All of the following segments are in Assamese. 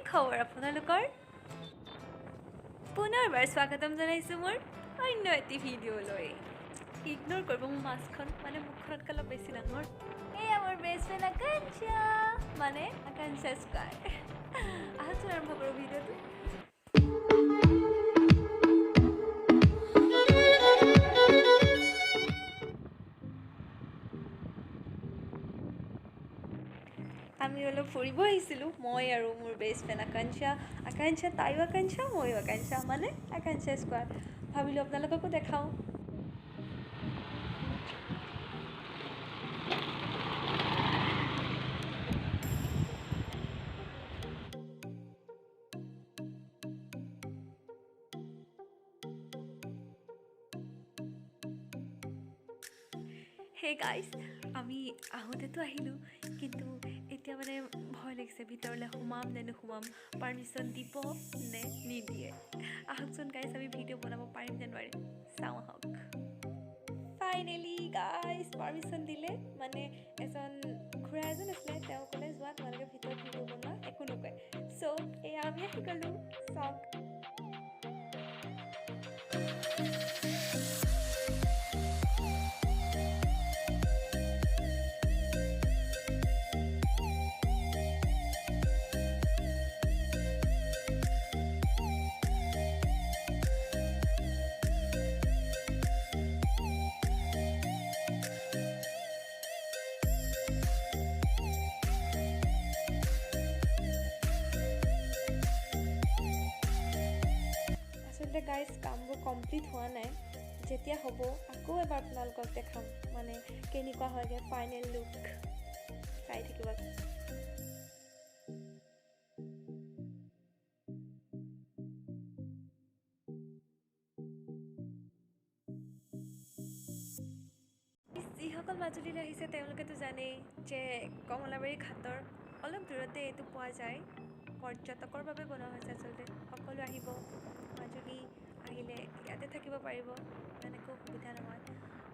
খবৰ আপোনালোকৰ পুনৰবাৰ স্বাগতম জনাইছোঁ মোৰ অন্য এটি ভিডিঅ'লৈ ইগনোৰ কৰিব মোৰ মাছখন মানে মুখখনতকৈ অলপ বেছি ডাঙৰ এয়া মোৰ বেষ্ট ফ্ৰেণ্ড আকাংক্ষা মানে আকাংক্ষা স্কোৱাৰ আহকচোন আৰম্ভ কৰোঁ ভিডিঅ'টো আমি অলপ ফুৰিব আহিছিলোঁ মই আৰু মোৰ বেষ্ট ফ্ৰেণ্ড আকাংক্ষা তাইও আকাংক্ষা ময়ো আকাংক্ষা মানে আকাংক্ষা স্কোৱাৰ ভাবিলোঁ আপোনালোককো দেখাওঁ হে গাইজ আমি আহোঁতেতো আহিলোঁ কিন্তু এতিয়া মানে ভয় লাগিছে ভিতৰলৈ সোমাম নে নোসোমাম পাৰ্মিশ্যন দিব নে নিদিয়ে আহকচোন গাইজ আমি ভিডিঅ' বনাব পাৰিম নে নোৱাৰিম চাওঁ আহক ফাইনেলি গাইজ পাৰ্মিশ্যন দিলে মানে এজন খুৰা এজন আছিলে তেওঁ ক'লে যোৱা তোমালোকে ভিতৰত ভিডিঅ' বনোৱা একো নকয় চ' এয়া আমি আহি গ'লোঁ চাওক আচলতে গাইজ কামবোৰ কমপ্লিট হোৱা নাই যেতিয়া হ'ব আকৌ এবাৰ আপোনালোকক দেখাম মানে কেনেকুৱা হয়গৈ ফাইনেল লুক চাই থাকিব যিসকল মাজুলীলৈ আহিছে তেওঁলোকেতো জানেই যে কমলাবাৰী ঘাটৰ অলপ দূৰতে এইটো পোৱা যায় পৰ্যটকৰ বাবে বনোৱা হৈছে আচলতে সকলো আহিব মাজুলী আহিলে ইয়াতে থাকিব পাৰিব ইমান একো অসুবিধা নহয়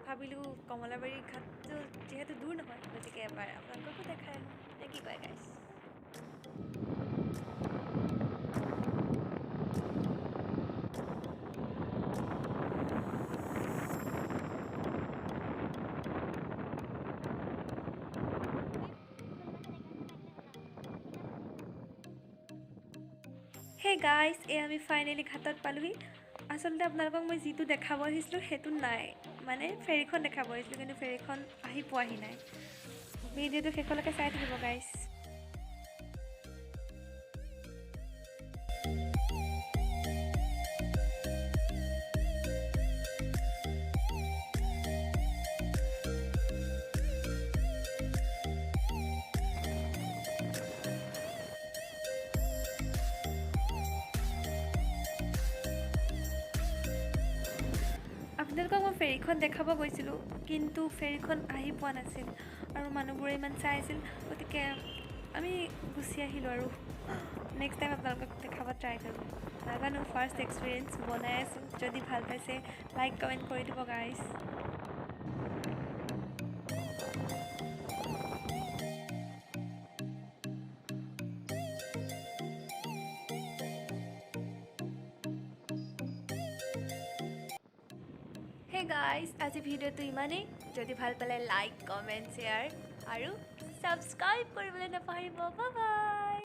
ভাবিলোঁ কমলাবাৰী ঘাটটো যিহেতু দূৰ নহয় গতিকে এবাৰ আপোনালোককো দেখাই আহোঁ নে কি কয় গাইজ হে গাইজ এই আমি ফাইনেলি ঘাটত পালোহি আচলতে আপোনালোকক মই যিটো দেখাব আহিছিলোঁ সেইটো নাই মানে ফেৰীখন দেখাব আহিছিলোঁ কিন্তু ফেৰীখন আহি পোৱাহি নাই ভিডিঅ'টো শেষলৈকে চাই থাকিব গাইজ আপোনালোকক মই ফেৰীখন দেখাব গৈছিলোঁ কিন্তু ফেৰীখন আহি পোৱা নাছিল আৰু মানুহবোৰে ইমান চাই আছিল গতিকে আমি গুচি আহিলোঁ আৰু নেক্সট টাইম আপোনালোকক দেখাব ট্ৰাই কৰিম নাজানো ফাৰ্ষ্ট এক্সপিৰিয়েঞ্চ বনাই আছোঁ যদি ভাল পাইছে লাইক কমেণ্ট কৰি দিব গাইজ হে গাইজ আজি ভিডিঅ'টো ইমানেই যদি ভাল পালে লাইক কমেণ্ট শ্বেয়াৰ আৰু ছাবস্ক্ৰাইব কৰিবলৈ নাপাহৰিব বাই বাই